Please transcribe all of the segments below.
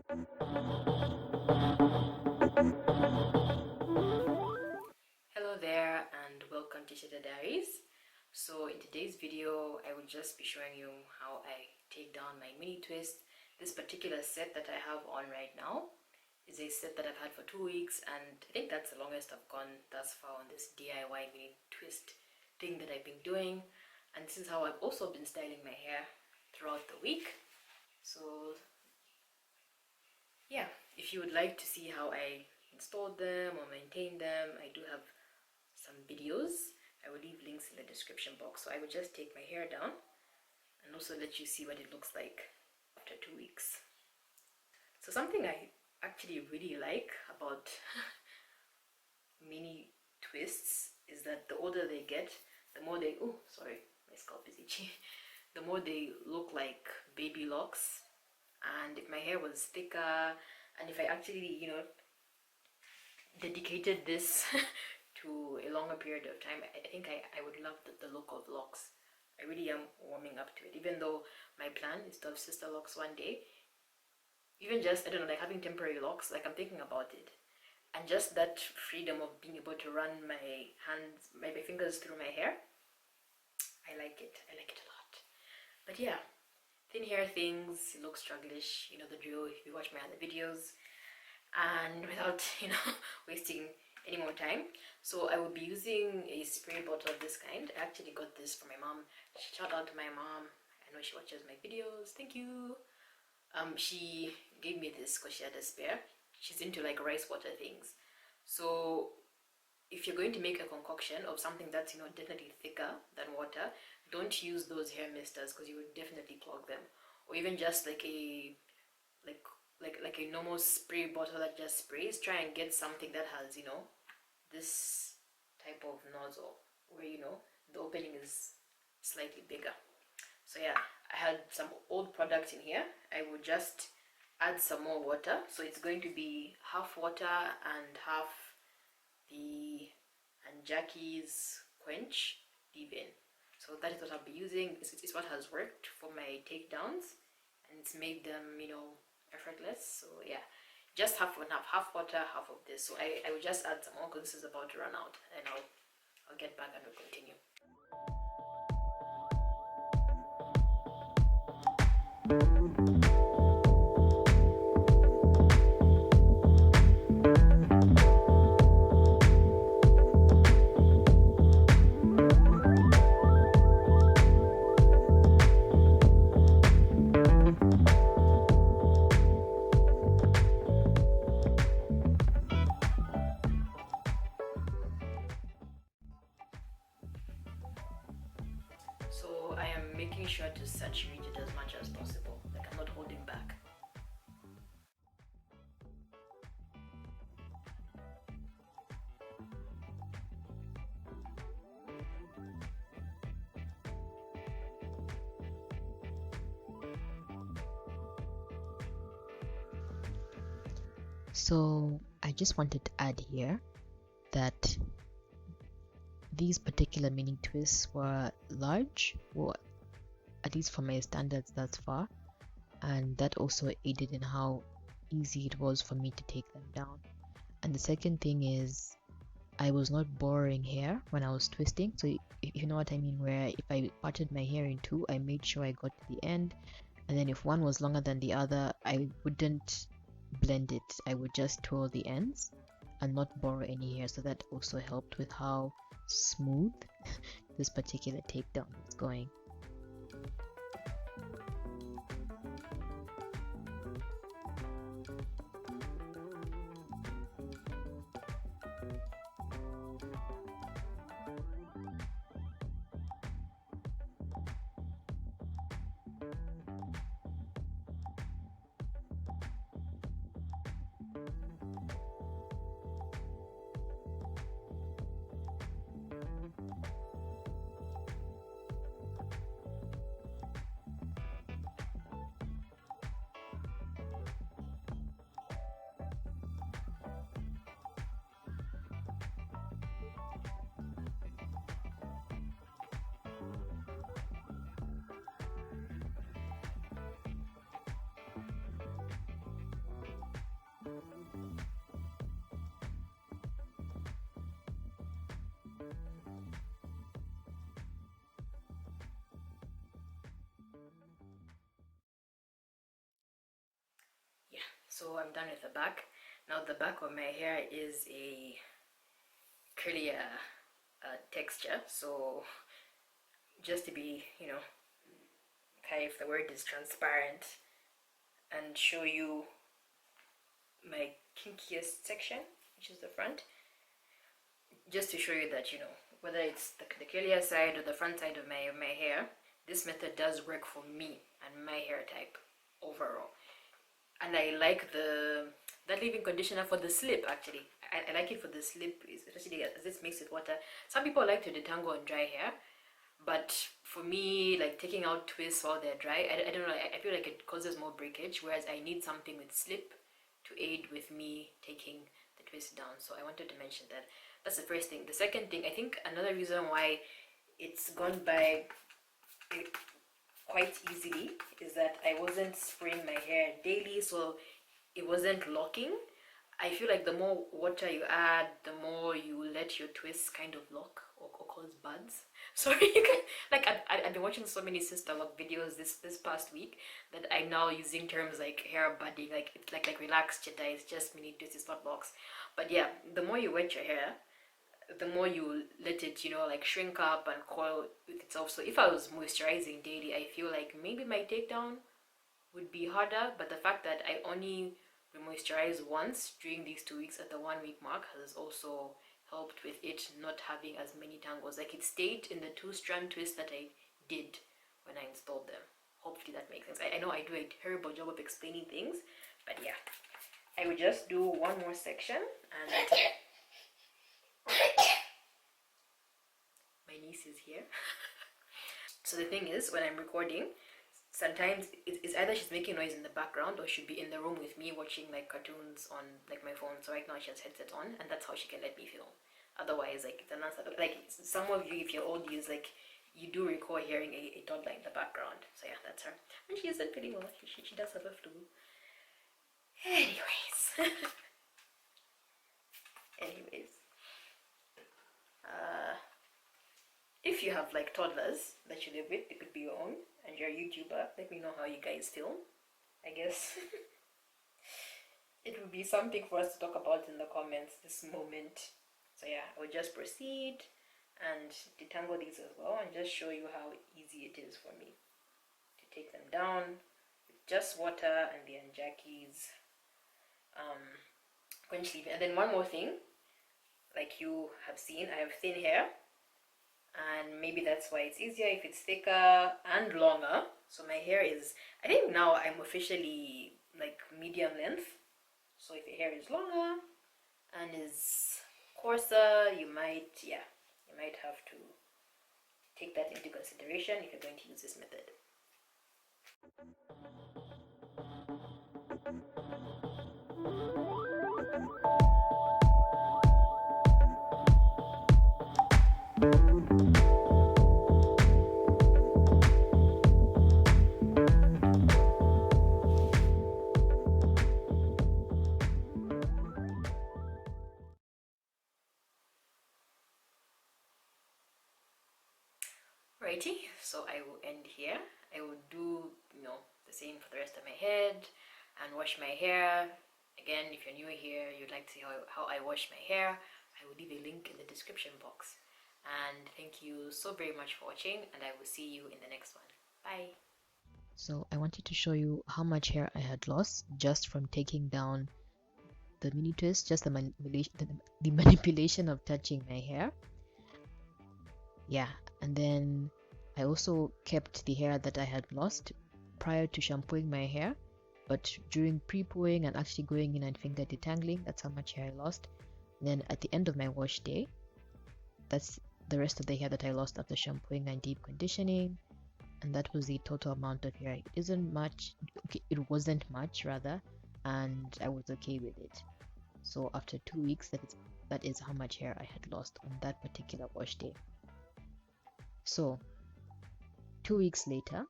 Hello there and welcome to Shadow Diaries. So in today's video I will just be showing you how I take down my mini twist. This particular set that I have on right now is a set that I've had for 2 weeks, and I think that's the longest I've gone thus far on this DIY mini twist thing that I've been doing. And this is how I've also been styling my hair throughout the week. So yeah, if you would like to see how I installed them or maintain them, I do have some videos. I will leave links in the description box. So I will just take my hair down and also let you see what it looks like after 2 weeks. So something I actually really like about mini twists is that the older they get, the more they, oh sorry, my scalp is itchy, the more they look like baby locks. And if my hair was thicker, and if I actually, dedicated this to a longer period of time, I think I would love the look of locks. I really am warming up to it, even though my plan is to have sister locks one day. Even just, I don't know, like having temporary locks, like I'm thinking about it. And just that freedom of being able to run my hands, my fingers through my hair, I like it a lot. But yeah, thin hair things, you look strugglish, you know the drill if you watch my other videos. And without wasting any more time, so I will be using a spray bottle of this kind. I actually got this from my mom. Shout out to my mom, I know she watches my videos, thank you. She gave me this because she had a spare. She's into like rice water things. So if you're going to make a concoction of something that's definitely thicker than water, don't use those hair misters because you would definitely clog them. Or even just like a normal spray bottle that just sprays. Try and get something that has this type of nozzle where the opening is slightly bigger. So yeah, I had some old products in here. I will just add some more water, so it's going to be half water and half the Jackie's Quench leave-in. So that is what I'll be using. It's what has worked for my takedowns, and it's made them effortless. So yeah, just half water, half of this. So I will just add some more because this is about to run out, and I'll get back and we'll continue. So I am making sure to saturate it as much as possible, like I'm not holding back. So I just wanted to add here that these particular mini twists were large, or at least for my standards thus far, and that also aided in how easy it was for me to take them down. And the second thing is I was not borrowing hair when I was twisting. So if you know what I mean, where if I parted my hair in two, I made sure I got to the end, and then if one was longer than the other, I wouldn't blend it. I would just twirl the ends and not borrow any hair. So that also helped with how smooth this particular takedown is going. So I'm done with the back. Now the back of my hair is a curlier texture, so just to be, kind of, the word is transparent, and show you my kinkiest section, which is the front, just to show you that, whether it's the curlier side or the front side of my hair, this method does work for me and my hair type overall. And I like that leave-in conditioner for the slip. Actually, I like it for the slip, especially as it's mixed with water. Some people like to detangle on dry hair, but for me, like taking out twists while they're dry, I don't know, I feel like it causes more breakage, whereas I need something with slip to aid with me taking the twist down. So I wanted to mention that. That's the first thing. The second thing, I think another reason why it's gone by quite easily is that I wasn't spraying my hair daily, so it wasn't locking. I feel like the more water you add, the more you let your twists kind of lock or cause buds. Sorry, you can, like, I've been watching so many sister lock videos this past week that I'm now using terms like hair budding, like it's like relaxed chitta, it's just mini twists, it's not locks. But yeah, the more you wet your hair, the more you let it, like shrink up and coil with itself. So if I was moisturizing daily, I feel like maybe my takedown would be harder, but the fact that I only moisturize once during these 2 weeks at the 1 week mark has also helped with it not having as many tangles. Like, it stayed in the 2-strand twist that I did when I installed them. Hopefully that makes sense. I know I do a terrible job of explaining things, but yeah, I would just do one more section. And my niece is here. So the thing is, when I'm recording, sometimes it's either she's making noise in the background or she'll be in the room with me watching like cartoons on like my phone. So right now she has headset on, and that's how she can let me film. Otherwise, like, it's an answer. Like, some of you, if you're old, like, you do recall hearing a toddler in the background. So yeah, that's her, and she isn't feeling well. She does have a flu. Anyways, if you have like toddlers that you live with, it could be your own, and you're a YouTuber, let me know how you guys film. I guess it would be something for us to talk about in the comments this moment. So yeah, I will just proceed and detangle these as well, and just show you how easy it is for me to take them down with just water and the Jackie's quench leave-in. And then one more thing, like you have seen, I have thin hair, and maybe that's why it's easier if it's thicker and longer. So my hair is, I think now I'm officially like medium length. So if your hair is longer and is coarser, you might have to take that into consideration if you're going to use this method. Righty, so I will end here. I will do, the same for the rest of my head and wash my hair. Again, if you're new here, you'd like to see how I wash my hair, I will leave a link in the description box. And thank you so very much for watching, and I will see you in the next one. Bye. So I wanted to show you how much hair I had lost just from taking down the mini twist, just the manipulation of touching my hair. Yeah, and then I also kept the hair that I had lost prior to shampooing my hair, but during pre-pooing and actually going in and finger detangling, that's how much hair I lost. And then at the end of my wash day, that's the rest of the hair that I lost after shampooing and deep conditioning, and that was the total amount of hair. It isn't much, okay, it wasn't much rather, and I was okay with it. So after 2 weeks, that is how much hair I had lost on that particular wash day. So 2 weeks later,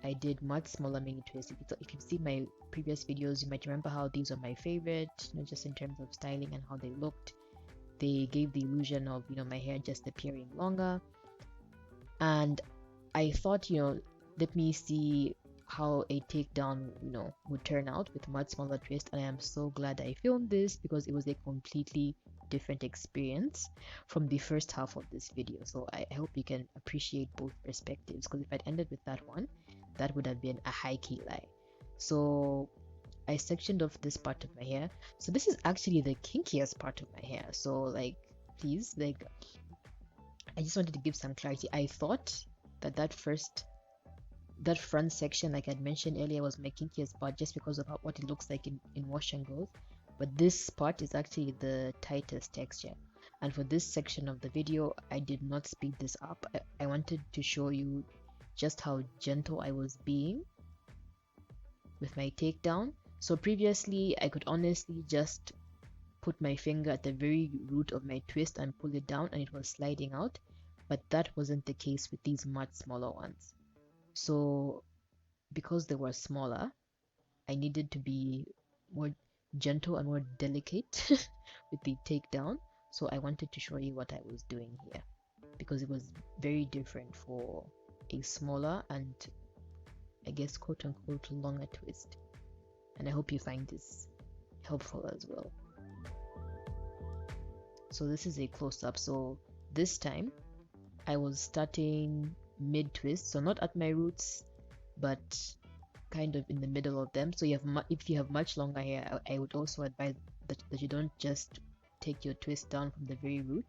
I did much smaller mini twists. If you've seen my previous videos, you might remember how these are my favorite, not just in terms of styling and how they looked. They gave the illusion of, my hair just appearing longer. And I thought, let me see how a takedown, would turn out with much smaller twist. And I am so glad I filmed this because it was a completely different experience from the first half of this video. So I hope you can appreciate both perspectives, because if I'd ended with that one, that would have been a high key lie. So I sectioned off this part of my hair. So this is actually the kinkiest part of my hair. So like, please, like, I just wanted to give some clarity. I thought that front section, like I'd mentioned earlier, was my kinkiest part just because of what it looks like in wash and go. But this part is actually the tightest texture. And for this section of the video, I did not speed this up. I wanted to show you just how gentle I was being with my takedown. So previously, I could honestly just put my finger at the very root of my twist and pull it down and it was sliding out. But that wasn't the case with these much smaller ones. So because they were smaller, I needed to be more gentle and more delicate with the takedown. So I wanted to show you what I was doing here, because it was very different for a smaller and, I guess, quote unquote, longer twist. And I hope you find this helpful as well. So this is a close-up. So this time I was starting mid twist, so not at my roots, but kind of in the middle of them. So if you have much longer hair, I would also advise that you don't just take your twist down from the very root.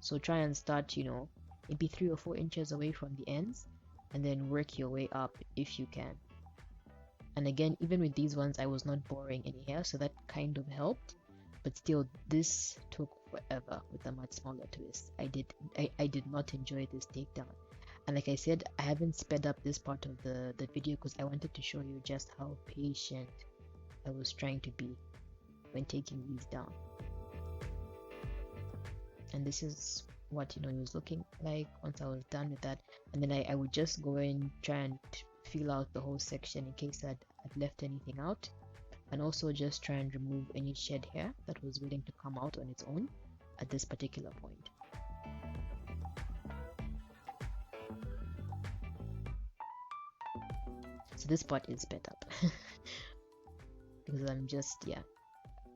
So try and start, maybe 3 or 4 inches away from the ends, and then work your way up if you can. And again, even with these ones, I was not boring any hair, so that kind of helped. But still, this took forever with a much smaller twist. I did not enjoy this takedown. And like I said, I haven't sped up this part of the video because I wanted to show you just how patient I was trying to be when taking these down. And this is what it was looking like once I was done with that. And then I would just go and try and feel out the whole section in case I'd left anything out, and also just try and remove any shed hair that was willing to come out on its own at this particular point. So this part is sped up because I'm just,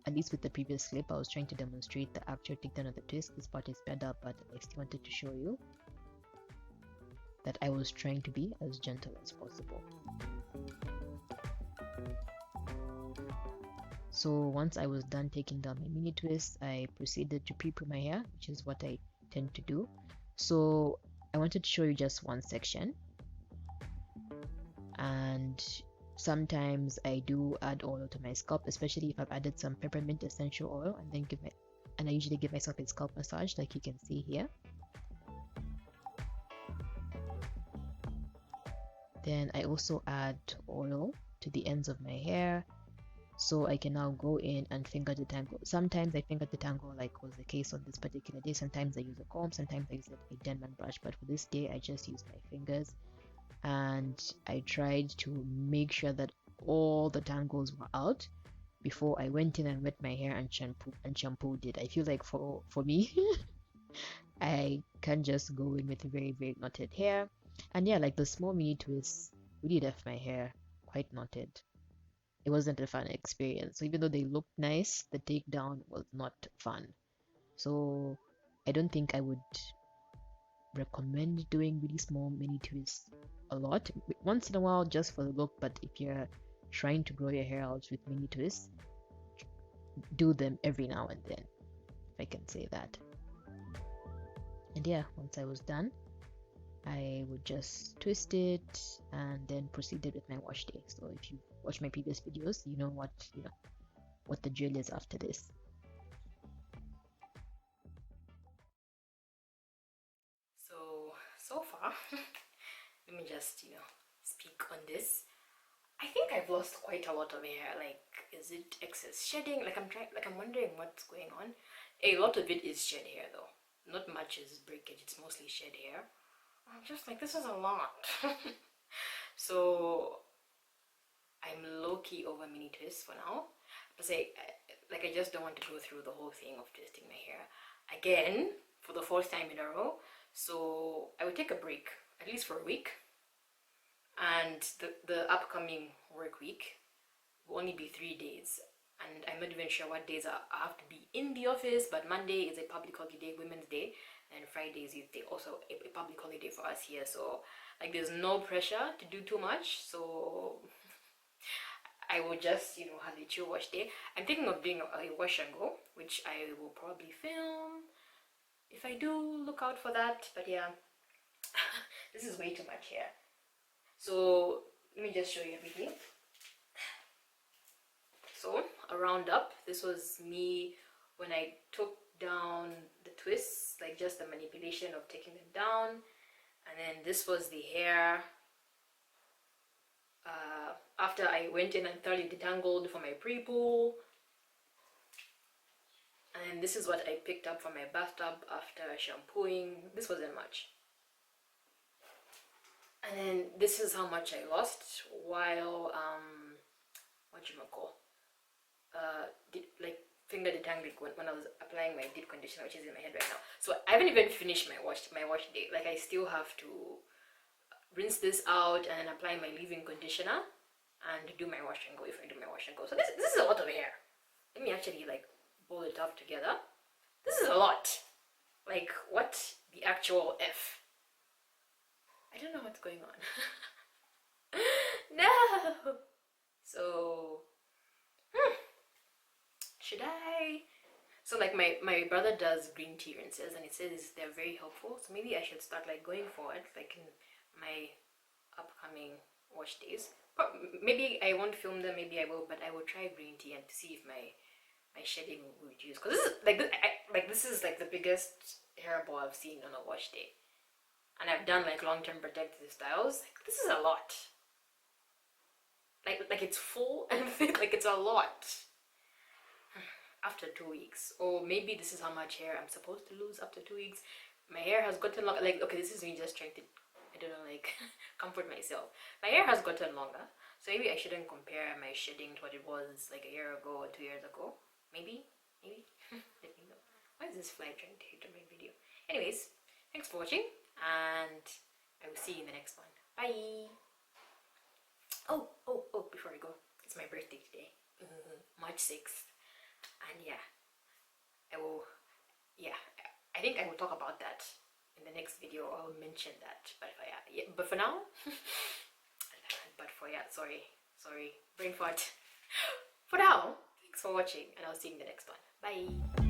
at least with the previous clip, I was trying to demonstrate the actual takedown of the twist. This part is sped up, but I still wanted to show you that I was trying to be as gentle as possible. So once I was done taking down my mini twist, I proceeded to pre-poo my hair, which is what I tend to do. So I wanted to show you just one section, and sometimes I do add oil to my scalp, especially if I've added some peppermint essential oil, and then I usually give myself a scalp massage, like you can see here. Then I also add oil to the ends of my hair, so I can now go in and finger detangle. Sometimes I finger detangle, like was the case on this particular day. Sometimes I use a comb, sometimes I use a Denman brush, but for this day I just used my fingers, and I tried to make sure that all the tangles were out before I went in and wet my hair and shampooed it. I feel like for me I can't just go in with very, very knotted hair. And yeah, like the small mini twists really left my hair quite knotted. It wasn't a fun experience. So even though they looked nice, the takedown was not fun. So I don't think I would recommend doing really small mini twists a lot. Once in a while, just for the look, but if you're trying to grow your hair out with mini twists, do them every now and then, if I can say that. And yeah, once I was done, I would just twist it and then proceeded with my wash day. So if you watch my previous videos, you know what the drill is after this. So far, let me just speak on this. I think I've lost quite a lot of hair. Like, is it excess shedding? Like I'm wondering what's going on. A lot of it is shed hair though. Not much is breakage. It's mostly shed hair. I'm just like, this is a lot. So I'm low-key over mini twists for now. But I just don't want to go through the whole thing of twisting my hair again for the fourth time in a row. So I would take a break, at least for a week, and the upcoming work week will only be 3 days, and I'm not even sure what days I have to be in the office, but Monday is a public holiday, Women's Day, and Friday is Youth Day, also a public holiday for us here. So like there's no pressure to do too much, so I will just, you know, have a chill wash day. I'm thinking of doing a wash and go, which I will probably film. If I do, look out for that. But yeah, this is way too much hair. So let me just show you everything. So a roundup. This was me when I took down the twists, like just the manipulation of taking them down. And then this was the hair after I went in and thoroughly detangled for my pre-pool. And this is what I picked up from my bathtub after shampooing. This wasn't much. And then this is how much I lost while like finger detangling when I was applying my deep conditioner, which is in my head right now. So I haven't even finished my wash day. Like I still have to rinse this out and apply my leave-in conditioner and do my wash and go if I do my wash and go. So this is a lot of hair. Let me actually like pull it up together. This is a lot. Like what the actual F? I don't know what's going on. No. So should I? So like my brother does green tea rinses and it says they're very helpful. So maybe I should start like going for it, like in my upcoming wash days. But maybe I won't film them, maybe I will, but I will try green tea and to see if my shedding will reduce. Because this is this is like the biggest hairball I've seen on a wash day. And I've done like long-term protective styles. Like, this is a lot. Like it's full and thick, like it's a lot. After 2 weeks, or maybe this is how much hair I'm supposed to lose after 2 weeks. My hair has gotten long. Like okay, this is me just trying to, I don't know, like comfort myself. My hair has gotten longer, so maybe I shouldn't compare my shedding to what it was like a year ago or 2 years ago. Maybe. Let me know. Why is this fly trying to hit on my video? Anyways, thanks for watching, and I will see you in the next one. Bye. Oh, before I go, it's my birthday today, March 6th. And yeah, I think I will talk about that in the next video. I'll mention that, but for now, sorry, brain fart. For now, thanks for watching, and I'll see you in the next one. Bye.